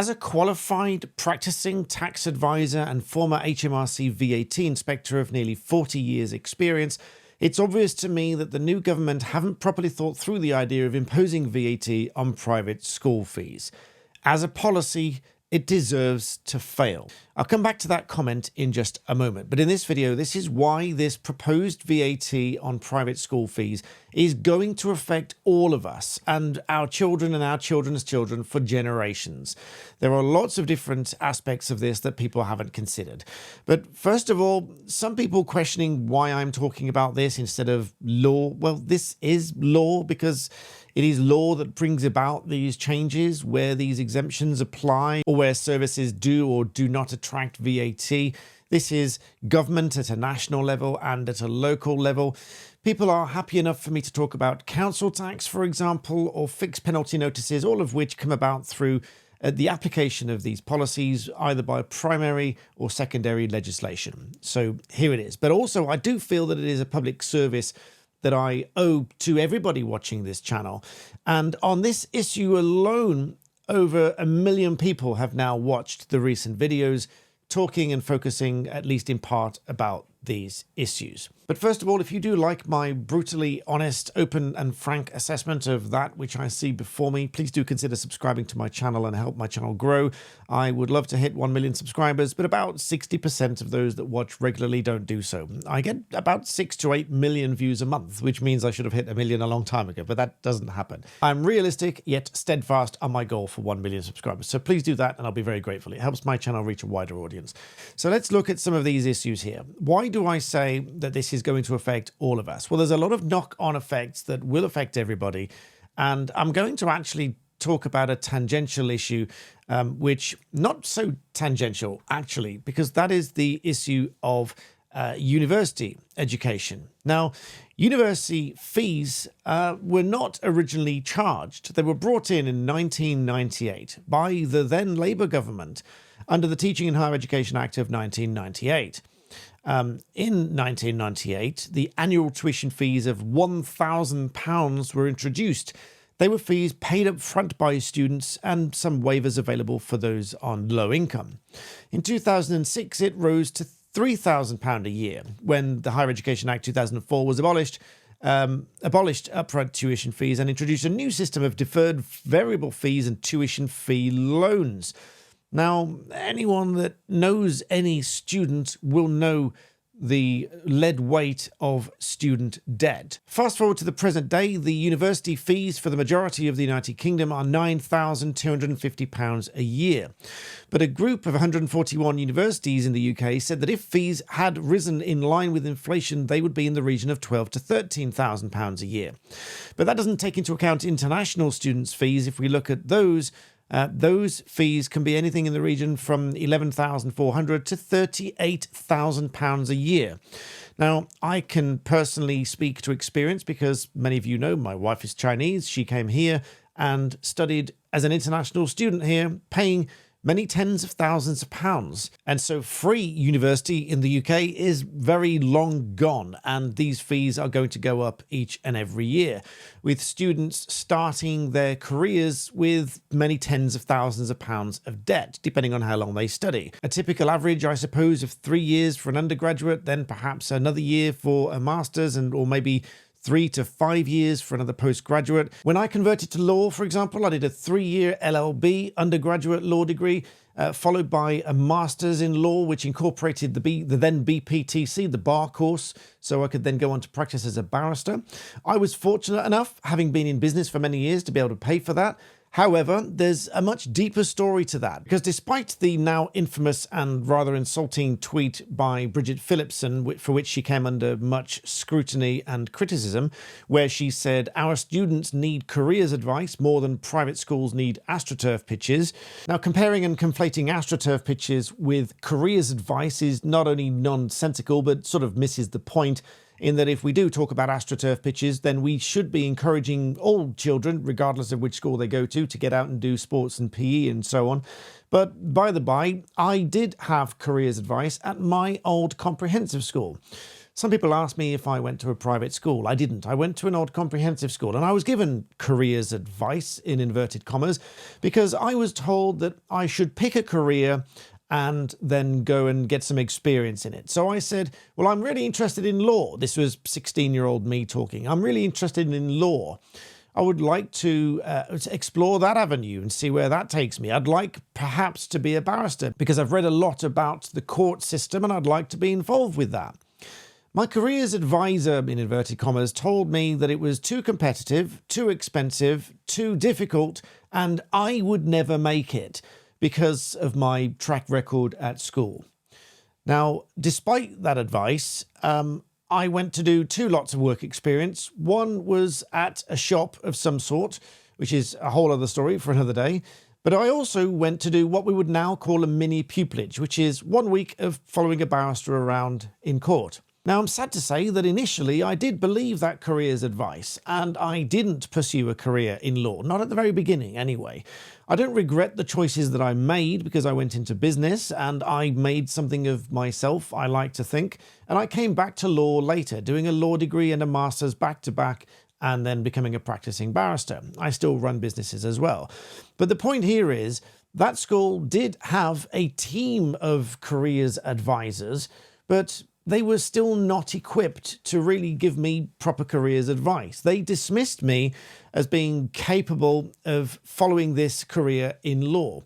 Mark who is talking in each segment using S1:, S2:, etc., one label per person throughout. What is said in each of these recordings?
S1: As a qualified practicing tax advisor and former HMRC VAT inspector of nearly 40 years experience, it's obvious to me that the new government haven't properly thought through the idea of imposing VAT on private school fees. As a policy, it deserves to fail. I'll come back to that comment in just a moment, but in this video, this is why this proposed VAT on private school fees is going to affect all of us and our children and our children's children for generations. There are lots of different aspects of this that people haven't considered. But first of all, some people questioning why I'm talking about this instead of law. Well, this is law because it is law that brings about these changes where these exemptions apply or where services do or do not attract VAT. This is government at a national level and at a local level. People are happy enough for me to talk about council tax, for example, or fixed penalty notices, all of which come about through the application of these policies, either by primary or secondary legislation. So here it is. But also, I do feel that it is a public service that I owe to everybody watching this channel. And on this issue alone, over 1 million people have now watched the recent videos talking and focusing, at least in part, about these issues. But first of all, if you do like my brutally honest, open and frank assessment of that which I see before me, please do consider subscribing to my channel and help my channel grow. I would love to hit 1 million subscribers, but about 60% of those that watch regularly don't do so. I get about 6 to 8 million views a month, which means I should have hit 1 million a long time ago, but that doesn't happen. I'm realistic yet steadfast on my goal for 1 million subscribers. So please do that and I'll be very grateful. It helps my channel reach a wider audience. So let's look at some of these issues here. Why do I say that this is going to affect all of us? Well, there's a lot of knock-on effects that will affect everybody. And I'm going to actually talk about a tangential issue, which not so tangential, actually, because that is the issue of university education. Now, university fees were not originally charged. They were brought in 1998 by the then Labour government under the Teaching and Higher Education Act of 1998. In 1998, the annual tuition fees of £1,000 were introduced. They were fees paid up front by students and some waivers available for those on low income. In 2006, it rose to £3,000 a year when the Higher Education Act 2004 was abolished upfront tuition fees and introduced a new system of deferred variable fees and tuition fee loans. Now, anyone that knows any student will know the lead weight of student debt. Fast forward to the present day, the university fees for the majority of the United Kingdom are £9,250 a year. But a group of 141 universities in the UK said that if fees had risen in line with inflation, they would be in the region of £12,000 to £13,000 a year. But that doesn't take into account international students' fees. If we look at those fees can be anything in the region from £11,400 to £38,000 a year. Now, I can personally speak to experience because many of you know my wife is Chinese. She came here and studied as an international student here, paying many tens of thousands of pounds. And so free university in the UK is very long gone, and these fees are going to go up each and every year, with students starting their careers with many tens of thousands of pounds of debt, depending on how long they study. A typical average, I suppose, of 3 years for an undergraduate, then perhaps another year for a master's, or maybe 3 to 5 years for another postgraduate. When I converted to law, for example, I did a 3-year LLB undergraduate law degree, followed by a master's in law, which incorporated the then BPTC, the bar course, so I could then go on to practice as a barrister. I was fortunate enough, having been in business for many years, to be able to pay for that. However, there's a much deeper story to that, because despite the now infamous and rather insulting tweet by Bridget Phillipson, for which she came under much scrutiny and criticism, where she said, "Our students need careers advice more than private schools need AstroTurf pitches." Now, comparing and conflating AstroTurf pitches with careers advice is not only nonsensical, but sort of misses the point, in that if we do talk about AstroTurf pitches, then we should be encouraging all children, regardless of which school they go to get out and do sports and PE and so on. But by the by, I did have careers advice at my old comprehensive school. Some people ask me if I went to a private school. I didn't. I went to an odd comprehensive school, and I was given careers advice, in inverted commas, because I was told that I should pick a career and then go and get some experience in it. So I said, well, I'm really interested in law. This was 16-year-old me talking. I'm really interested in law. I would like to explore that avenue and see where that takes me. I'd like perhaps to be a barrister because I've read a lot about the court system and I'd like to be involved with that. My careers advisor, in inverted commas, told me that it was too competitive, too expensive, too difficult, and I would never make it because of my track record at school. Now, despite that advice, I went to do 2 lots of work experience. One was at a shop of some sort, which is a whole other story for another day. But I also went to do what we would now call a mini pupillage, which is 1 week of following a barrister around in court. Now, I'm sad to say that initially I did believe that career's advice, and I didn't pursue a career in law, not at the very beginning anyway. I don't regret the choices that I made because I went into business and I made something of myself, I like to think, and I came back to law later, doing a law degree and a master's back-to-back, and then becoming a practicing barrister. I still run businesses as well. But the point here is that school did have a team of careers advisors, but they were still not equipped to really give me proper careers advice. They dismissed me as being capable of following this career in law.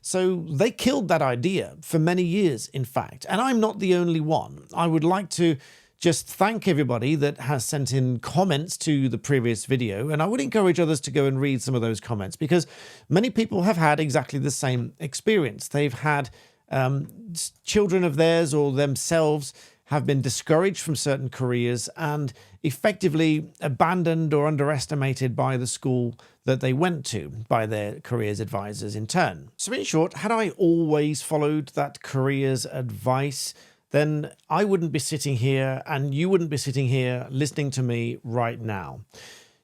S1: So they killed that idea for many years, in fact. And I'm not the only one. I would like to just thank everybody that has sent in comments to the previous video. And I would encourage others to go and read some of those comments because many people have had exactly the same experience. They've had children of theirs or themselves have been discouraged from certain careers and effectively abandoned or underestimated by the school that they went to, by their careers advisors in turn. So in short, had I always followed that careers advice, then I wouldn't be sitting here and you wouldn't be sitting here listening to me right now.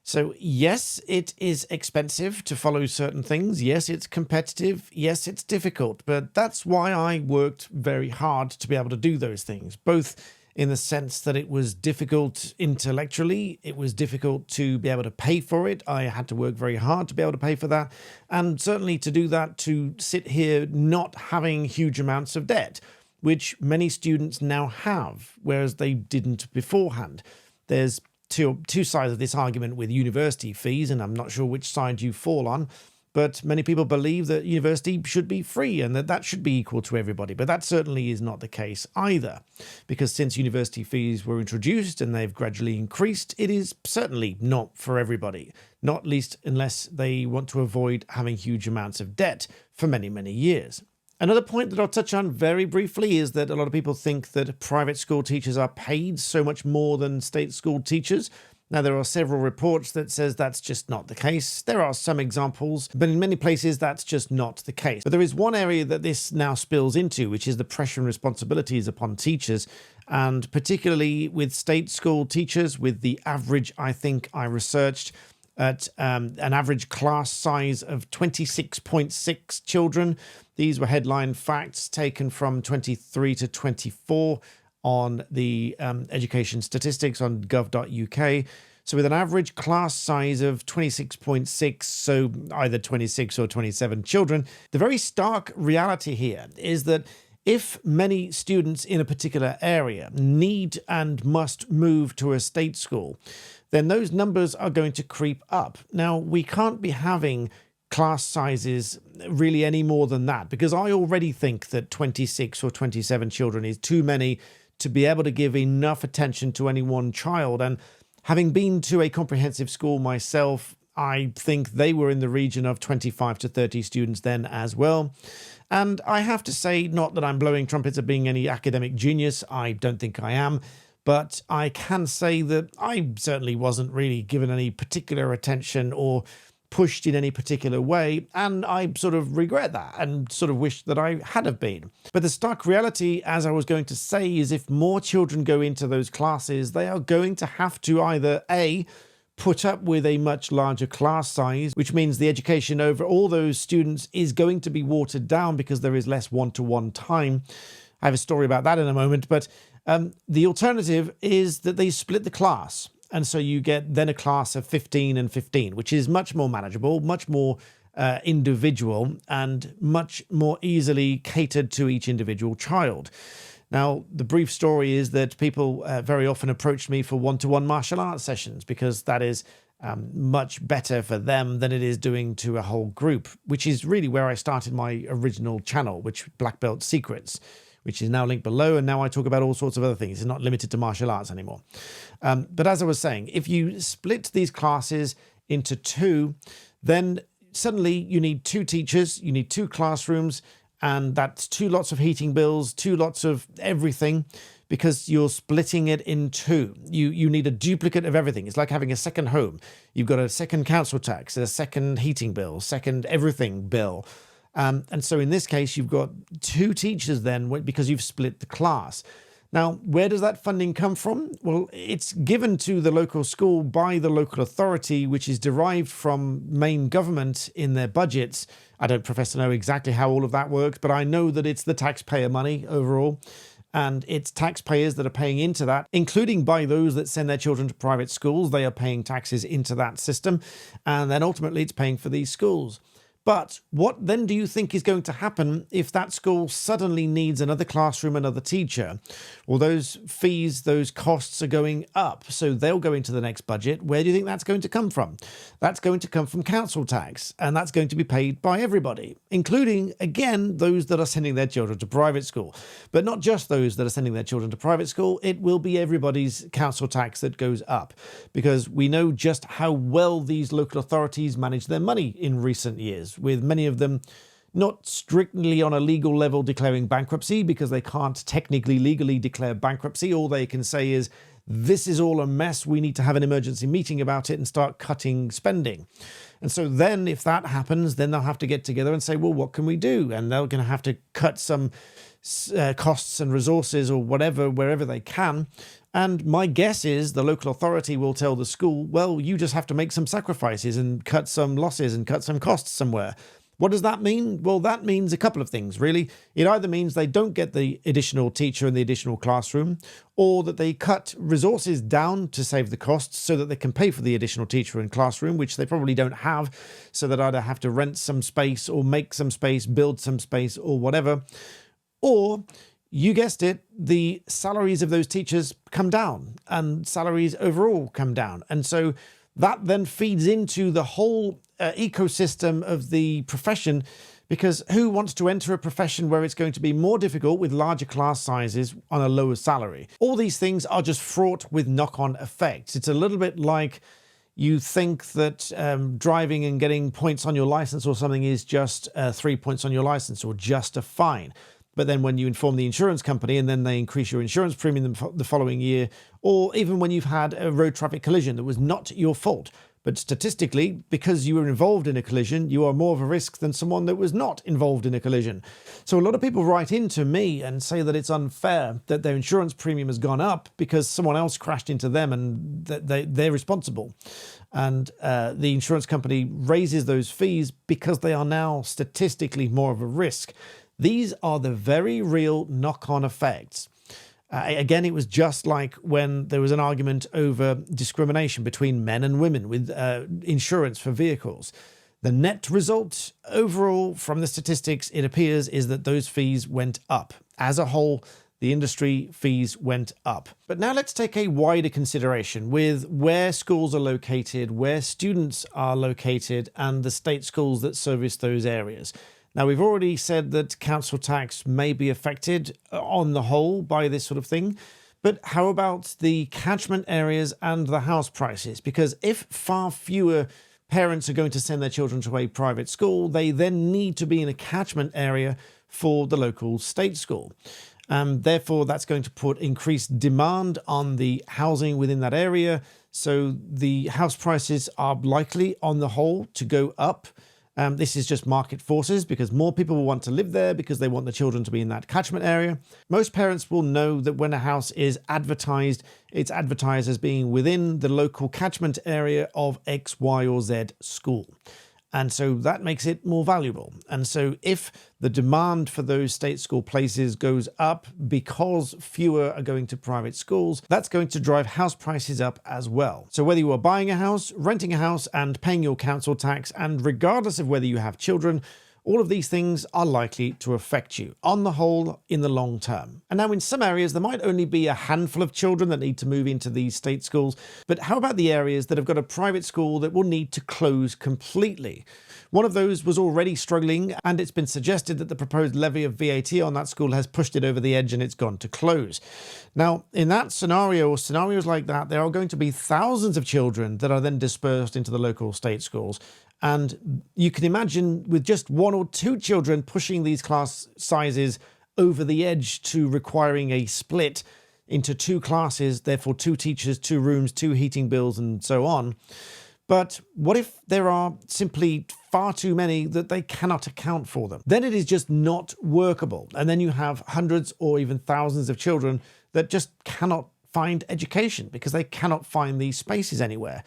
S1: So yes, it is expensive to follow certain things. Yes, it's competitive. Yes, it's difficult. But that's why I worked very hard to be able to do those things, both in the sense that it was difficult intellectually, it was difficult to be able to pay for it. I had to work very hard to be able to pay for that. And certainly to do that, to sit here not having huge amounts of debt, which many students now have, whereas they didn't beforehand. There's two sides of this argument with university fees, and I'm not sure which side you fall on, but many people believe that university should be free and that should be equal to everybody. But that certainly is not the case either, because since university fees were introduced and they've gradually increased, it is certainly not for everybody, not least unless they want to avoid having huge amounts of debt for many, many years. Another point that I'll touch on very briefly is that a lot of people think that private school teachers are paid so much more than state school teachers. Now, there are several reports that says that's just not the case. There are some examples, but in many places that's just not the case. But there is one area that this now spills into, which is the pressure and responsibilities upon teachers, and particularly with state school teachers, with the average, I think I researched, at an average class size of 26.6 children. These were headline facts taken from 23 to 24 on the education statistics on gov.uk. So with an average class size of 26.6, so either 26 or 27 children, the very stark reality here is that if many students in a particular area need and must move to a state school, then those numbers are going to creep up. Now, we can't be having class sizes really any more than that, because I already think that 26 or 27 children is too many to be able to give enough attention to any one child. And having been to a comprehensive school myself, I think they were in the region of 25 to 30 students then as well. And I have to say, not that I'm blowing trumpets of being any academic genius, I don't think I am, but I can say that I certainly wasn't really given any particular attention or pushed in any particular way, and I sort of regret that and sort of wish that I had have been. But the stark reality, as I was going to say, is if more children go into those classes, they are going to have to either A, put up with a much larger class size, which means the education over all those students is going to be watered down because there is less one-to-one time. I have a story about that in a moment, but The alternative is that they split the class. And so you get then a class of 15 and 15, which is much more manageable, much more individual, and much more easily catered to each individual child. Now, the brief story is that people very often approach me for one-to-one martial arts sessions because that is much better for them than it is doing to a whole group, which is really where I started my original channel, which Black Belt Secrets, which is now linked below. And now I talk about all sorts of other things. It's not limited to martial arts anymore. But as I was saying, if you split these classes into two, then suddenly you need two teachers, you need two classrooms, and that's two lots of heating bills, two lots of everything, because you're splitting it in two. You need a duplicate of everything. It's like having a second home. You've got a second council tax, a second heating bill, second everything bill. And so in this case, you've got two teachers then because you've split the class. Now, where does that funding come from? Well, it's given to the local school by the local authority, which is derived from main government in their budgets. I don't profess to know exactly how all of that works, but I know that it's the taxpayer money overall. And it's taxpayers that are paying into that, including by those that send their children to private schools. They are paying taxes into that system. And then ultimately it's paying for these schools. But what then do you think is going to happen if that school suddenly needs another classroom, another teacher? Well, those fees, those costs are going up. So they'll go into the next budget. Where do you think that's going to come from? That's going to come from council tax. And that's going to be paid by everybody, including, again, those that are sending their children to private school. But not just those that are sending their children to private school. It will be everybody's council tax that goes up, because we know just how well these local authorities manage their money in recent years, with many of them not strictly on a legal level declaring bankruptcy, because they can't technically legally declare bankruptcy. All they can say is, this is all a mess, we need to have an emergency meeting about it and start cutting spending. And so then if that happens, then they'll have to get together and say, well, what can we do? And they're going to have to cut some costs and resources or whatever, wherever they can. And my guess is the local authority will tell the school, well, you just have to make some sacrifices and cut some losses and cut some costs somewhere. What does that mean? Well, that means a couple of things, really. It either means they don't get the additional teacher in the additional classroom, or that they cut resources down to save the costs so that they can pay for the additional teacher in classroom, which they probably don't have, so that either have to rent some space or make some space, build some space or whatever. Or, you guessed it, the salaries of those teachers come down and salaries overall come down. And so that then feeds into the whole ecosystem of the profession, because who wants to enter a profession where it's going to be more difficult with larger class sizes on a lower salary? All these things are just fraught with knock-on effects. It's a little bit like you think that driving and getting points on your license or something is just 3 points on your license or just a fine. But then when you inform the insurance company and then they increase your insurance premium the following year, or even when you've had a road traffic collision that was not your fault, but statistically, because you were involved in a collision, you are more of a risk than someone that was not involved in a collision. So a lot of people write into me and say that it's unfair that their insurance premium has gone up because someone else crashed into them and that they're responsible. And the insurance company raises those fees because they are now statistically more of a risk. These are the very real knock-on effects. Again, it was just like when there was an argument over discrimination between men and women with insurance for vehicles. The net result overall from the statistics, it appears, is that those fees went up. As a whole, the industry fees went up. But now let's take a wider consideration with where schools are located, where students are located, and the state schools that service those areas. Now, we've already said that council tax may be affected on the whole by this sort of thing, but how about the catchment areas and the house prices? Because if far fewer parents are going to send their children to a private school, they then need to be in a catchment area for the local state school. Therefore, that's going to put increased demand on the housing within that area. So the house prices are likely on the whole to go up. This is just market forces because more people will want to live there because they want the children to be in that catchment area. Most parents will know that when a house is advertised, it's advertised as being within the local catchment area of X, Y, or Z school. And so that makes it more valuable. And so if the demand for those state school places goes up because fewer are going to private schools, that's going to drive house prices up as well. So whether you are buying a house, renting a house, and paying your council tax, and regardless of whether you have children, all of these things are likely to affect you, on the whole, in the long term. And now in some areas, there might only be a handful of children that need to move into these state schools, but how about the areas that have got a private school that will need to close completely? One of those was already struggling, and it's been suggested that the proposed levy of VAT on that school has pushed it over the edge and it's gone to close. Now, in that scenario, or scenarios like that, there are going to be thousands of children that are then dispersed into the local state schools. And you can imagine with just 1 or 2 children pushing these class sizes over the edge to requiring a split into 2 classes, therefore 2 teachers, 2 rooms, 2 heating bills, and so on. But what if there are simply far too many that they cannot account for them? Then it is just not workable. And then you have hundreds or even thousands of children that just cannot find education because they cannot find these spaces anywhere.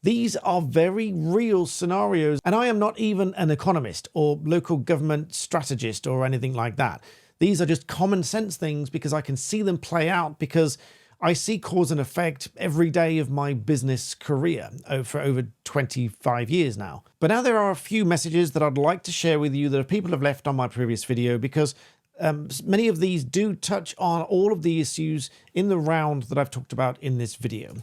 S1: These are very real scenarios, and I am not even an economist or local government strategist or anything like that. These are just common sense things because I can see them play out because I see cause and effect every day of my business career for over 25 years now. But now there are a few messages that I'd like to share with you that people have left on my previous video because many of these do touch on all of the issues in the round that I've talked about in this video.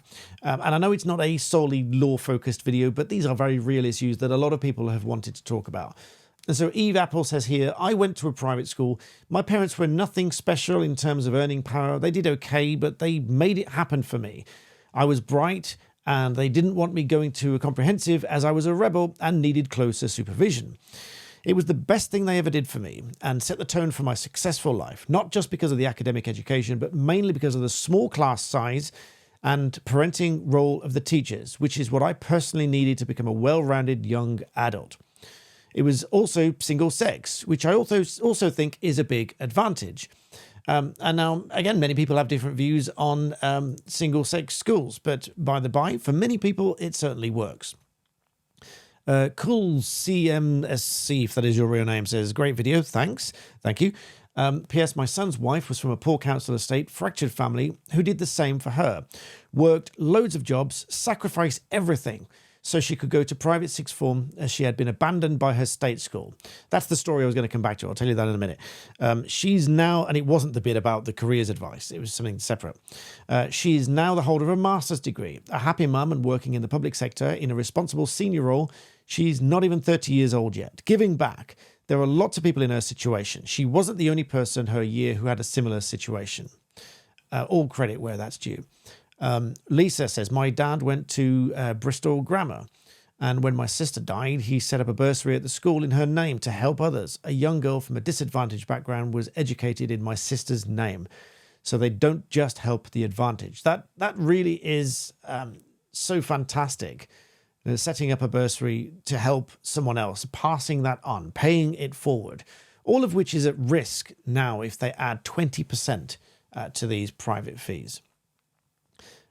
S1: And I know it's not a solely law-focused video, but these are very real issues that a lot of people have wanted to talk about. And so Eve Apple says here, I went to a private school. My parents were nothing special in terms of earning power. They did okay, but they made it happen for me. I was bright, and they didn't want me going to a comprehensive as I was a rebel and needed closer supervision. It was the best thing they ever did for me and set the tone for my successful life, not just because of the academic education, but mainly because of the small class size and parenting role of the teachers, which is what I personally needed to become a well-rounded young adult. It was also single sex, which I also think is a big advantage. And now, again, many people have different views on single sex schools, but by the by, for many people, it certainly works. Cool CMSC, if that is your real name, says, great video, thanks. Thank you. P.S. My son's wife was from a poor council estate, fractured family, who did the same for her. Worked loads of jobs, sacrificed everything so she could go to private sixth form as she had been abandoned by her state school. That's the story I was going to come back to. I'll tell you that in a minute. She's now, and it wasn't the bit about the careers advice, it was something separate. She is now the holder of a master's degree, a happy mum and working in the public sector in a responsible senior role. She's not even 30 years old yet. Giving back. There are lots of people in her situation. She wasn't the only person her year who had a similar situation. All credit where that's due. Lisa says, my dad went to Bristol Grammar, and when my sister died, he set up a bursary at the school in her name to help others. A young girl from a disadvantaged background was educated in my sister's name. So they don't just help the advantaged. That really is so fantastic. Setting up a bursary to help someone else, passing that on, paying it forward, all of which is at risk now if they add 20% to these private fees.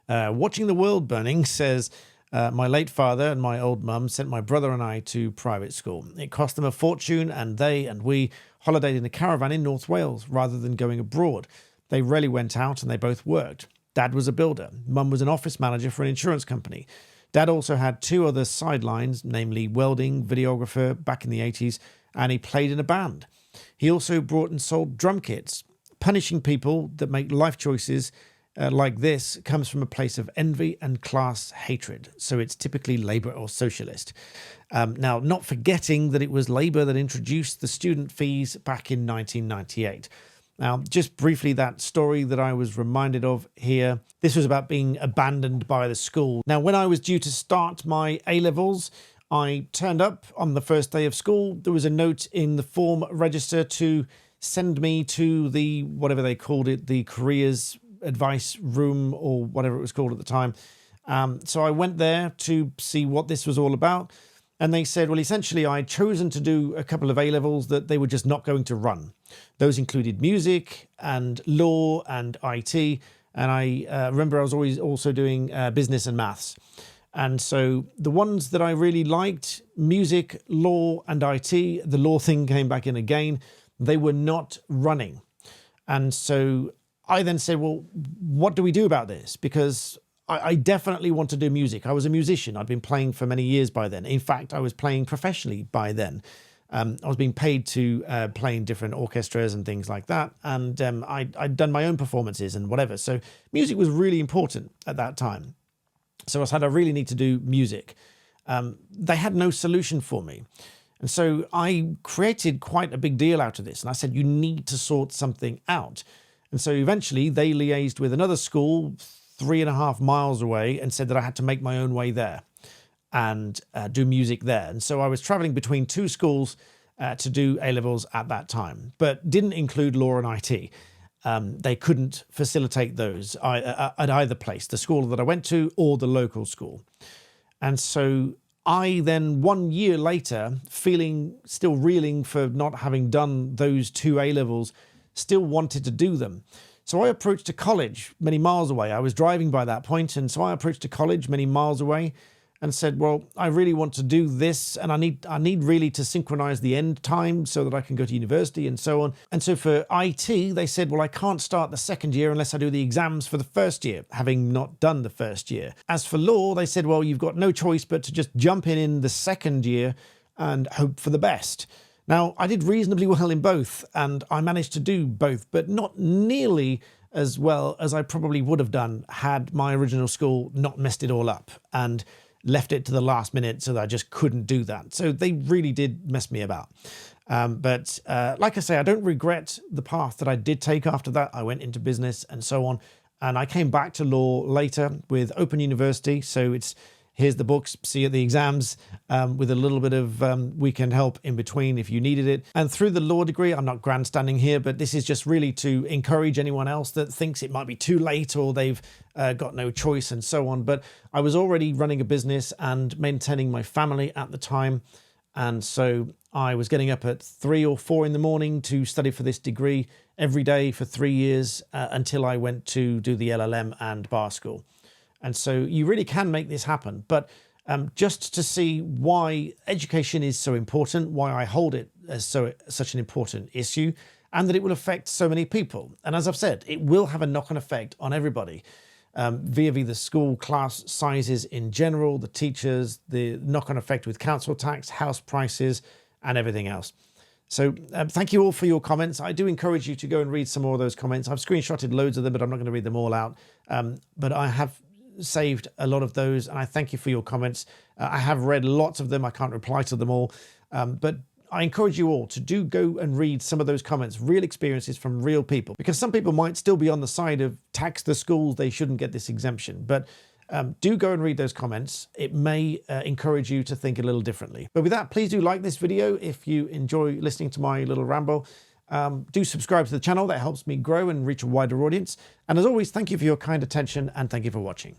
S1: Watching the World Burning says, my late father and my old mum sent my brother and I to private school. It cost them a fortune, and they and we holidayed in a caravan in North Wales rather than going abroad. They rarely went out and they both worked. Dad was a builder. Mum was an office manager for an insurance company. Dad also had 2 other sidelines, namely welding, videographer back in the 80s, and he played in a band. He also brought and sold drum kits. Punishing people that make life choices like this comes from a place of envy and class hatred. So it's typically Labour or Socialist. Now, not forgetting that it was Labour that introduced the student fees back in 1998. Now, just briefly, that story that I was reminded of here, this was about being abandoned by the school. Now, when I was due to start my A-levels, I turned up on the first day of school. There was a note in the form register to send me to the, whatever they called it, the careers advice room or whatever it was called at the time. So I went there to see what this was all about. And they said, well, essentially, I'd chosen to do a couple of A-levels that they were just not going to run. Those included music and law and IT. And I remember I was always also doing business and maths. And so the ones that I really liked, music, law, and IT, the law thing came back in again, they were not running. And so I then said, well, what do we do about this? Because I definitely want to do music. I was a musician. I'd been playing for many years by then. In fact, I was playing professionally by then. I was being paid to play in different orchestras and things like that. And I'd done my own performances and whatever. So music was really important at that time. So I said, I really need to do music. They had no solution for me. And so I created quite a big deal out of this. And I said, you need to sort something out. And so eventually they liaised with another school 3.5 miles away and said that I had to make my own way there and do music there. And so I was traveling between two schools to do A-levels at that time, but didn't include law and IT. They couldn't facilitate those at either place, the school that I went to or the local school. And so I then 1 year later, still reeling for not having done those two A-levels, still wanted to do them. So I approached a college many miles away. I was driving by that point, and so I approached a college many miles away and said, well, I really want to do this, and I need really to synchronize the end time so that I can go to university and so on. And so for IT, they said, well, I can't start the second year unless I do the exams for the first year, having not done the first year. As for law, they said, well, you've got no choice but to just jump in the second year and hope for the best. Now, I did reasonably well in both, and I managed to do both, but not nearly as well as I probably would have done had my original school not messed it all up and left it to the last minute so that I just couldn't do that. So they really did mess me about. But like I say, I don't regret the path that I did take after that. I went into business and so on, and I came back to law later with Open University. So here's the books, see you at the exams, with a little bit of weekend help in between if you needed it. And through the law degree, I'm not grandstanding here, but this is just really to encourage anyone else that thinks it might be too late or they've got no choice and so on. But I was already running a business and maintaining my family at the time. And so I was getting up at 3 or 4 in the morning to study for this degree every day for 3 years until I went to do the LLM and bar school. And so you really can make this happen. But just to see why education is so important, why I hold it as such an important issue, and that it will affect so many people. And as I've said, it will have a knock-on effect on everybody via the school class sizes in general, the teachers, the knock-on effect with council tax, house prices, and everything else. So thank you all for your comments. I do encourage you to go and read some more of those comments. I've screenshotted loads of them, but I'm not going to read them all out. But I have saved a lot of those, and I thank you for your comments. I have read lots of them. I can't reply to them all, but I encourage you all to do go and read some of those comments, real experiences from real people, because some people might still be on the side of tax the schools, they shouldn't get this exemption. But do go and read those comments. It may encourage you to think a little differently. But with that, please do like this video if you enjoy listening to my little ramble. Do subscribe to the channel. That helps me grow and reach a wider audience. And as always, thank you for your kind attention and thank you for watching.